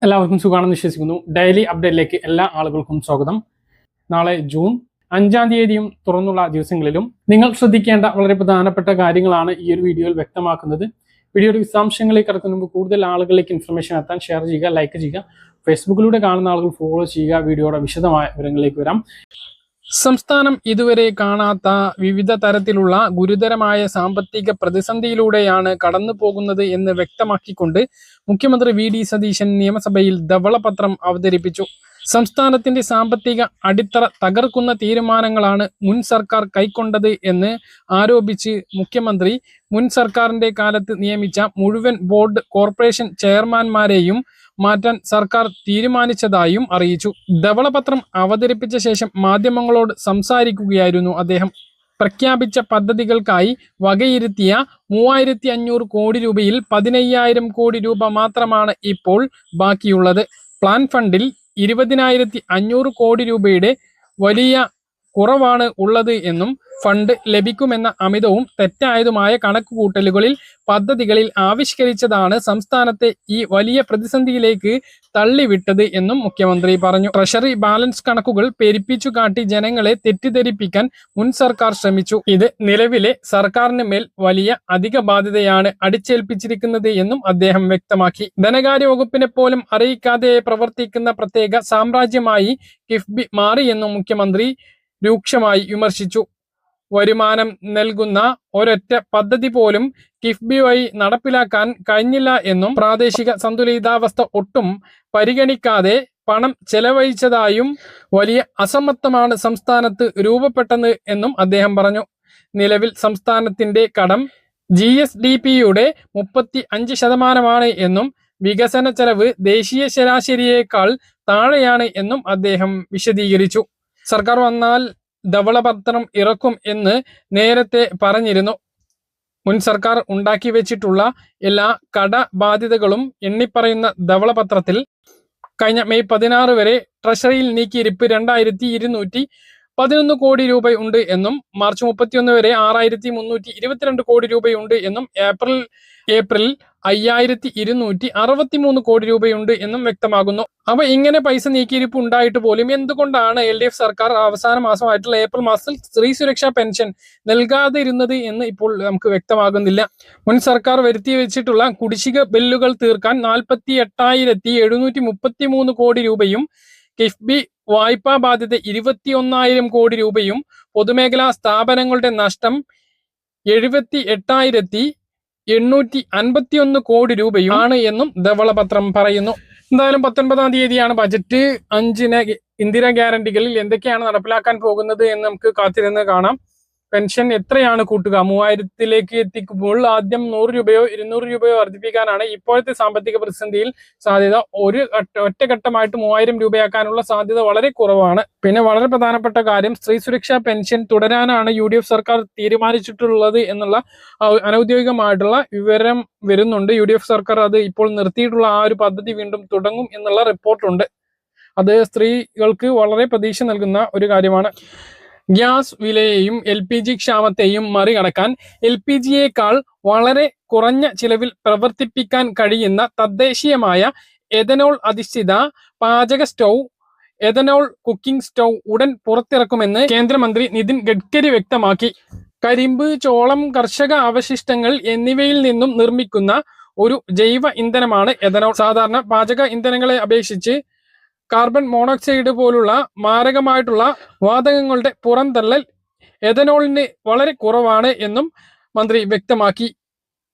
എല്ലാവർക്കും സുഖമാണെന്ന് വിശ്വസിക്കുന്നു. ഡെയിലി അപ്ഡേറ്റിലേക്ക് എല്ലാ ആളുകൾക്കും സ്വാഗതം. നാളെ ജൂൺ 5-ാം തീയതിയും തുറന്നുള്ള ദിവസങ്ങളിലും നിങ്ങൾ ശ്രദ്ധിക്കേണ്ട വളരെ പ്രധാനപ്പെട്ട കാര്യങ്ങളാണ് ഈ ഒരു വീഡിയോയിൽ വ്യക്തമാക്കുന്നത്. വീഡിയോയുടെ വിശദാംശങ്ങളിലേക്ക് കടക്കുന്ന മുമ്പ് കൂടുതൽ ആളുകളിലേക്ക് ഇൻഫർമേഷൻ എത്താൻ ഷെയർ ചെയ്യുക, ലൈക്ക് ചെയ്യുക, ഫേസ്ബുക്കിലൂടെ കാണുന്ന ആളുകൾ ഫോളോ ചെയ്യുക. വീഡിയോയുടെ വിശദമായ വിവരങ്ങളിലേക്ക് വരാം. സംസ്ഥാനം ഇതുവരെ കാണാത്ത വിവിധ തരത്തിലുള്ള ഗുരുതരമായ സാമ്പത്തിക പ്രതിസന്ധിയിലൂടെയാണ് കടന്നു പോകുന്നത് എന്ന് വ്യക്തമാക്കിക്കൊണ്ട് മുഖ്യമന്ത്രി വി.ഡി. സതീശൻ നിയമസഭയിൽ ധവളപത്രം അവതരിപ്പിച്ചു. സംസ്ഥാനത്തിന്റെ സാമ്പത്തിക അടിത്തറ തകർക്കുന്ന തീരുമാനങ്ങളാണ് മുൻ സർക്കാർ കൈക്കൊണ്ടത് എന്ന് ആരോപിച്ച് മുഖ്യമന്ത്രി മുൻ സർക്കാരിന്റെ കാലത്ത് നിയമിച്ച മുഴുവൻ ബോർഡ് കോർപ്പറേഷൻ ചെയർമാൻമാരെയും മാറ്റാൻ സർക്കാർ തീരുമാനിച്ചതായും അറിയിച്ചു. ധവളപത്രം അവതരിപ്പിച്ച ശേഷം മാധ്യമങ്ങളോട് സംസാരിക്കുകയായിരുന്നു അദ്ദേഹം. പ്രഖ്യാപിച്ച പദ്ധതികൾക്കായി വകയിരുത്തിയ 3500 കോടി രൂപയിൽ 15000 കോടി രൂപ മാത്രമാണ് ഇപ്പോൾ ബാക്കിയുള്ളത്. പ്ലാൻ ഫണ്ടിൽ 20500 കോടി രൂപയുടെ വലിയ കുറവാണ് ഉള്ളത് എന്നും ഫണ്ട് ലഭിക്കുമെന്ന അമിതവും തെറ്റായതുമായ കണക്കുകൂട്ടലുകളിൽ പദ്ധതികളിൽ ആവിഷ്കരിച്ചതാണ് സംസ്ഥാനത്തെ ഈ വലിയ പ്രതിസന്ധിയിലേക്ക് തള്ളിവിട്ടത് എന്നും മുഖ്യമന്ത്രി പറഞ്ഞു. ട്രഷറി ബാലൻസ് കണക്കുകൾ പെരുപ്പിച്ചു കാട്ടി ജനങ്ങളെ തെറ്റിദ്ധരിപ്പിക്കാൻ മുൻ സർക്കാർ ശ്രമിച്ചു. ഇത് നിലവിലെ സർക്കാരിന് മേൽ വലിയ അധിക ബാധ്യതയാണ് അടിച്ചേൽപ്പിച്ചിരിക്കുന്നത് എന്നും അദ്ദേഹം വ്യക്തമാക്കി. ധനകാര്യ വകുപ്പിനെ പോലും അറിയിക്കാതെ പ്രവർത്തിക്കുന്ന പ്രത്യേക സാമ്രാജ്യമായി കിഫ്ബി മാറിയെന്നും മുഖ്യമന്ത്രി രൂക്ഷമായി വിമർശിച്ചു. വരുമാനം നൽകുന്ന ഒരൊറ്റ പദ്ധതി പോലും കിഫ്ബി വഴി നടപ്പിലാക്കാൻ കഴിഞ്ഞില്ല എന്നും പ്രാദേശിക സന്തുലിതാവസ്ഥ ഒട്ടും പരിഗണിക്കാതെ പണം ചെലവഴിച്ചതായും വലിയ അസമത്വമാണ് സംസ്ഥാനത്ത് രൂപപ്പെട്ടത് എന്നും അദ്ദേഹം പറഞ്ഞു. നിലവിൽ സംസ്ഥാനത്തിന്റെ കടം GSDP-യുടെ 35% എന്നും വികസന ചെലവ് ദേശീയ ശരാശരിയേക്കാൾ താഴെയാണ് എന്നും അദ്ദേഹം വിശദീകരിച്ചു. സർക്കാർ വന്നാൽ ധവളപത്രം ഇറക്കും എന്ന് നേരത്തെ പറഞ്ഞിരുന്നു. മുൻ സർക്കാർ ഉണ്ടാക്കി വെച്ചിട്ടുള്ള എല്ലാ കടബാധ്യതകളും എണ്ണിപ്പറയുന്ന ധവളപത്രത്തിൽ കഴിഞ്ഞ മെയ് 16 വരെ ട്രഷറിയിൽ നീക്കിയിരിപ്പ് 2211 കോടി രൂപ ഉണ്ട് എന്നും മാർച്ച് 31 വരെ 6322 കോടി രൂപയുണ്ട് എന്നും ഏപ്രിൽ 5263 കോടി രൂപയുണ്ട് എന്നും വ്യക്തമാകുന്നു. അപ്പൊ ഇങ്ങനെ പൈസ നീക്കിയിരിപ്പ് ഉണ്ടായിട്ട് പോലും എന്തുകൊണ്ടാണ് LDF സർക്കാർ അവസാന മാസമായിട്ടുള്ള ഏപ്രിൽ മാസത്തിൽ സ്ത്രീ സുരക്ഷാ പെൻഷൻ നൽകാതിരുന്നത് എന്ന് ഇപ്പോൾ നമുക്ക് വ്യക്തമാകുന്നില്ല. മുൻ സർക്കാർ വരുത്തി വെച്ചിട്ടുള്ള കുടിശ്ശിക ബില്ലുകൾ തീർക്കാൻ 48,733 കോടി രൂപയും കിഫ്ബി വായ്പാ ബാധ്യത 21,000 കോടി രൂപയും പൊതുമേഖലാ സ്ഥാപനങ്ങളുടെ നഷ്ടം 78,851 കോടി രൂപയും ആണ് എന്നും ധവളപത്രം പറയുന്നു. എന്തായാലും 19-ാം തീയതിയാണ് ബജറ്റ്. 5-ന് ഇന്ദിരാ ഗ്യാരണ്ടികളിൽ എന്തൊക്കെയാണ് നടപ്പിലാക്കാൻ പോകുന്നത് എന്ന് നമുക്ക് കാത്തിരുന്ന് കാണാം. പെൻഷൻ എത്രയാണ് കൂട്ടുക? 3000-ലേക്ക് എത്തിക്കുമ്പോൾ ആദ്യം 100 രൂപയോ 200 രൂപയോ വർദ്ധിപ്പിക്കാനാണ് ഇപ്പോഴത്തെ സാമ്പത്തിക പ്രതിസന്ധിയിൽ സാധ്യത. ഒറ്റഘട്ടമായിട്ട് 3000 രൂപയാക്കാനുള്ള സാധ്യത വളരെ കുറവാണ്. പിന്നെ വളരെ പ്രധാനപ്പെട്ട കാര്യം, സ്ത്രീ സുരക്ഷാ പെൻഷൻ തുടരാനാണ് UDF സർക്കാർ തീരുമാനിച്ചിട്ടുള്ളത് എന്നുള്ള അനൗദ്യോഗികമായിട്ടുള്ള വിവരം വരുന്നുണ്ട്. UDF സർക്കാർ അത് ഇപ്പോൾ നിർത്തിയിട്ടുള്ള ആ ഒരു പദ്ധതി വീണ്ടും തുടങ്ങും എന്നുള്ള റിപ്പോർട്ടുണ്ട്. അത് സ്ത്രീകൾക്ക് വളരെ പ്രതീക്ഷ നൽകുന്ന ഒരു കാര്യമാണ്. ഗ്യാസ് വിലയെയും LPG ക്ഷാമത്തെയും മറികടക്കാൻ LPG-യേക്കാൾ വളരെ കുറഞ്ഞ ചിലവിൽ പ്രവർത്തിപ്പിക്കാൻ കഴിയുന്ന തദ്ദേശീയമായ എഥനോൾ അധിഷ്ഠിത പാചക സ്റ്റൗ, എഥനോൾ കുക്കിംഗ് സ്റ്റൗ ഉടൻ പുറത്തിറക്കുമെന്ന് കേന്ദ്രമന്ത്രി നിതിൻ ഗഡ്കരി വ്യക്തമാക്കി. കരിമ്പ്, ചോളം, കർഷക അവശിഷ്ടങ്ങൾ എന്നിവയിൽ നിന്നും നിർമ്മിക്കുന്ന ഒരു ജൈവ ഇന്ധനമാണ് എഥനോൾ. സാധാരണ പാചക ഇന്ധനങ്ങളെ അപേക്ഷിച്ച് കാർബൺ മോണോക്സൈഡ് പോലുള്ള മാരകമായിട്ടുള്ള വാതകങ്ങളുടെ പുറന്തള്ളൽ എഥനോളിന് വളരെ കുറവാണ് എന്നും മന്ത്രി വ്യക്തമാക്കി.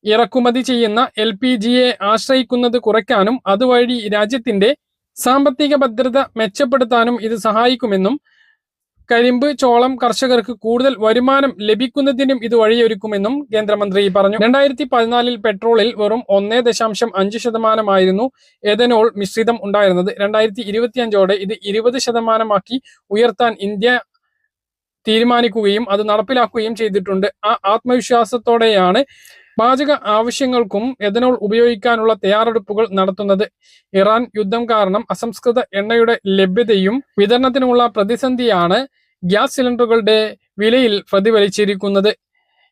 ഇറക്കുമതി ചെയ്യുന്ന LPG-യെ ആശ്രയിക്കുന്നത് കുറയ്ക്കാനും അതുവഴി രാജ്യത്തിന്റെ സാമ്പത്തിക ഭദ്രത മെച്ചപ്പെടുത്താനും ഇത് സഹായിക്കുമെന്നും കരിമ്പ്, ചോളം കർഷകർക്ക് കൂടുതൽ വരുമാനം ലഭിക്കുന്നതിനും ഇത് വഴിയൊരുക്കുമെന്നും കേന്ദ്രമന്ത്രി പറഞ്ഞു. 2014 പെട്രോളിൽ വെറും 1.5% എഥനോൾ മിശ്രിതം ഉണ്ടായിരുന്നത്. 2025 ഇത് 20% ഉയർത്താൻ ഇന്ത്യ തീരുമാനിക്കുകയും അത് നടപ്പിലാക്കുകയും ചെയ്തിട്ടുണ്ട്. ആ ആത്മവിശ്വാസത്തോടെയാണ് പാചക ആവശ്യങ്ങൾക്കും എഥനോൾ ഉപയോഗിക്കാനുള്ള തയ്യാറെടുപ്പുകൾ നടത്തുന്നത്. ഇറാൻ യുദ്ധം കാരണം അസംസ്കൃത എണ്ണയുടെ ലഭ്യതയും വിതരണത്തിനുമുള്ള പ്രതിസന്ധിയാണ് ഗ്യാസ് സിലിണ്ടറുകളുടെ വിലയിൽ പ്രതിഫലിച്ചിരിക്കുന്നത്.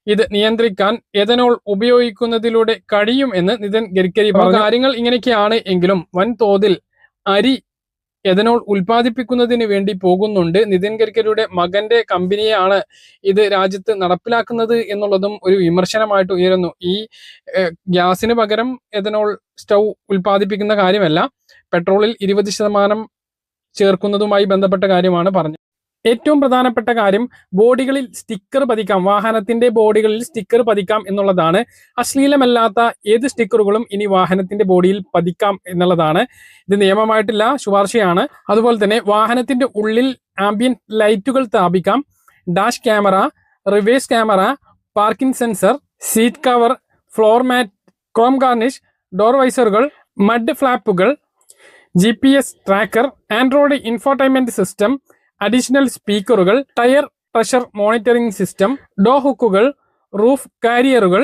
ഇത് നിയന്ത്രിക്കാൻ എഥനോൾ ഉപയോഗിക്കുന്നതിലൂടെ കഴിയും എന്ന് നിതിൻ ഗഡ്കരി പറഞ്ഞു. കാര്യങ്ങൾ ഇങ്ങനെയൊക്കെയാണ് എങ്കിലും വൻതോതിൽ അരി എഥനോൾ ഉൽപ്പാദിപ്പിക്കുന്നതിന് വേണ്ടി പോകുന്നുണ്ട്. നിതിൻ ഗഡ്കരിയുടെ മകന്റെ കമ്പനിയാണ് ഇത് രാജ്യത്ത് നടപ്പിലാക്കുന്നത് എന്നുള്ളതും ഒരു വിമർശനമായിട്ട് ഉയരുന്നു. ഈ ഗ്യാസിന് പകരം എഥനോൾ സ്റ്റൗ ഉൽപ്പാദിപ്പിക്കുന്ന കാര്യമല്ല, പെട്രോളിൽ 20% ചേർക്കുന്നതുമായി ബന്ധപ്പെട്ട കാര്യമാണ് പറഞ്ഞത്. ഏറ്റവും പ്രധാനപ്പെട്ട കാര്യം ബോഡികളിൽ സ്റ്റിക്കർ പതിക്കാം, വാഹനത്തിന്റെ ബോഡികളിൽ സ്റ്റിക്കർ പതിക്കാം എന്നുള്ളതാണ്. അശ്ലീലമല്ലാത്ത ഏത് സ്റ്റിക്കറുകളും ഇനി വാഹനത്തിന്റെ ബോഡിയിൽ പതിക്കാം എന്നുള്ളതാണ്. ഇത് നിയമമായിട്ടില്ല, ശുപാർശയാണ്. അതുപോലെ തന്നെ വാഹനത്തിന്റെ ഉള്ളിൽ ആംബിയന്റ് ലൈറ്റുകൾ സ്ഥാപിക്കാം. Dash camera, reverse camera, parking sensor, seat cover, floor mat, chrome garnish, door വൈസറുകൾ, മഡ് ഫ്ലാപ്പുകൾ, GPS tracker, android infotainment system, additional സ്പീക്കറുകൾ, tyre pressure monitoring system, door ഹുക്കുകൾ, റൂഫ് കാരിയറുകൾ,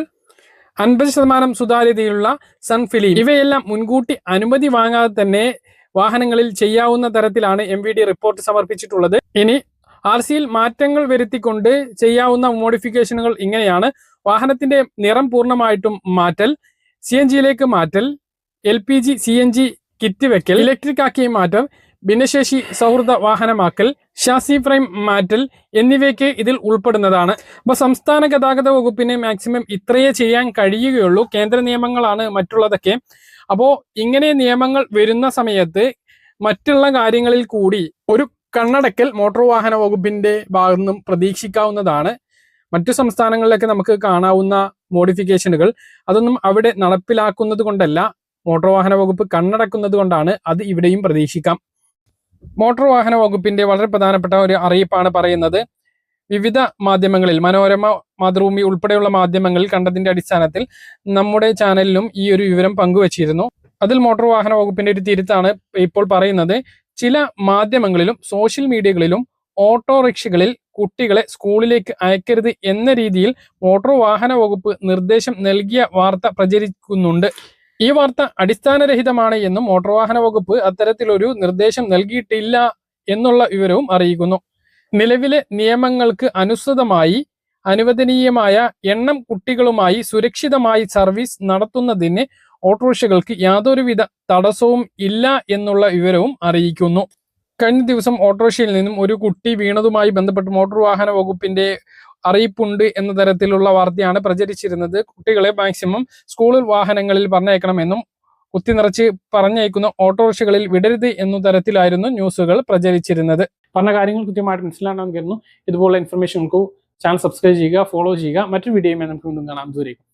50% സുതാര്യതയുള്ള സൺഫിലിം, ഇവയെല്ലാം മുൻകൂട്ടി അനുമതി വാങ്ങാതെ തന്നെ വാഹനങ്ങളിൽ ചെയ്യാവുന്ന തരത്തിലാണ് MVD റിപ്പോർട്ട് സമർപ്പിച്ചിട്ടുള്ളത്. ഇനി RCയിൽ മാറ്റങ്ങൾ വരുത്തിക്കൊണ്ട് ചെയ്യാവുന്ന മോഡിഫിക്കേഷനുകൾ ഇങ്ങനെയാണ്: വാഹനത്തിന്റെ നിറം പൂർണ്ണമായിട്ടും മാറ്റൽ, CNGയിലേക്ക് മാറ്റൽ, LPG CNG കിറ്റ് വെക്കൽ, ഇലക്ട്രിക് ആക്കി മാറ്റൽ, ഭിന്നശേഷി സൗഹൃദ വാഹനമാക്കൽ, ഷാസി ഫ്രെയിം മാറ്റൽ എന്നിവയൊക്കെ ഇതിൽ ഉൾപ്പെടുന്നതാണ്. അപ്പോൾ സംസ്ഥാന ഗതാഗത വകുപ്പിന് മാക്സിമം ഇത്രയേ ചെയ്യാൻ കഴിയുകയുള്ളൂ. കേന്ദ്ര നിയമങ്ങളാണ് മറ്റുള്ളതൊക്കെ. അപ്പോൾ ഇങ്ങനെ നിയമങ്ങൾ വരുന്ന സമയത്ത് മറ്റുള്ള കാര്യങ്ങളിൽ കൂടി ഒരു കണ്ണടക്കൽ മോട്ടോർ വാഹന വകുപ്പിന്റെ ഭാഗത്തു നിന്നും പ്രതീക്ഷിക്കാവുന്നതാണ്. മറ്റു സംസ്ഥാനങ്ങളിലൊക്കെ നമുക്ക് കാണാവുന്ന മോഡിഫിക്കേഷനുകൾ അതൊന്നും അവിടെ നടപ്പിലാക്കുന്നത് കൊണ്ടല്ല, മോട്ടോർ വാഹന വകുപ്പ് കണ്ണടക്കുന്നത് കൊണ്ടാണ്. അത് ഇവിടെയും പ്രതീക്ഷിക്കാം. മോട്ടോർ വാഹന വകുപ്പിന്റെ വളരെ പ്രധാനപ്പെട്ട ഒരു അറിയിപ്പാണ് പറയുന്നത്. വിവിധ മാധ്യമങ്ങളിൽ, മനോരമ, മാതൃഭൂമി ഉൾപ്പെടെയുള്ള മാധ്യമങ്ങളിൽ കണ്ടതിന്റെ അടിസ്ഥാനത്തിൽ നമ്മുടെ ചാനലിലും ഈ ഒരു വിവരം പങ്കുവച്ചിരുന്നു. അതിൽ മോട്ടോർ വാഹന വകുപ്പിന്റെ ഒരു തിരുത്താണ് ഇപ്പോൾ പറയുന്നത്. ചില മാധ്യമങ്ങളിലും സോഷ്യൽ മീഡിയകളിലും ഓട്ടോറിക്ഷകളിൽ കുട്ടികളെ സ്കൂളിലേക്ക് അയക്കരുത് എന്ന രീതിയിൽ മോട്ടോർ വാഹന വകുപ്പ് നിർദ്ദേശം നൽകിയ വാർത്ത പ്രചരിക്കുന്നുണ്ട്. ഈ വാർത്ത അടിസ്ഥാനരഹിതമാണ് എന്നും മോട്ടോർ വാഹന വകുപ്പ് അത്തരത്തിലൊരു നിർദ്ദേശം നൽകിയിട്ടില്ല എന്നുള്ള വിവരവും അറിയിക്കുന്നു. നിലവിലെ നിയമങ്ങൾക്ക് അനുസൃതമായി അനുവദനീയമായ എണ്ണം കുട്ടികളുമായി സുരക്ഷിതമായി സർവീസ് നടത്തുന്നതിന് ഓട്ടോറിക്ഷകൾക്ക് യാതൊരുവിധ തടസ്സവും ഇല്ല എന്നുള്ള വിവരവും അറിയിക്കുന്നു. കഴിഞ്ഞ ദിവസം ഓട്ടോറിക്ഷയിൽ നിന്നും ഒരു കുട്ടി വീണതുമായി ബന്ധപ്പെട്ട് മോട്ടോർ വാഹന വകുപ്പിന്റെ അറിയിപ്പുണ്ട് എന്ന തരത്തിലുള്ള വാർത്തയാണ് പ്രചരിച്ചിരുന്നത്. കുട്ടികളെ മാക്സിമം സ്കൂളിൽ വാഹനങ്ങളിൽ പറഞ്ഞയക്കണമെന്നും കുത്തിനിറച്ച് പറഞ്ഞയക്കുന്ന ഓട്ടോറിക്ഷകളിൽ വിടരുത് എന്ന തരത്തിലായിരുന്നു ന്യൂസുകൾ പ്രചരിച്ചിരുന്നത്. പറഞ്ഞ കാര്യങ്ങൾ കൃത്യമായിട്ട് മനസ്സിലാണെന്ന് കരുതുന്നു. ഇതുപോലുള്ള ഇൻഫർമേഷൻകൾക്ക് ചാനൽ സബ്സ്ക്രൈബ് ചെയ്യുക, ഫോളോ ചെയ്യുക. മറ്റൊരു വീഡിയോയുമായി നമുക്ക് വീണ്ടും കാണാം. ദൂരേക്കും.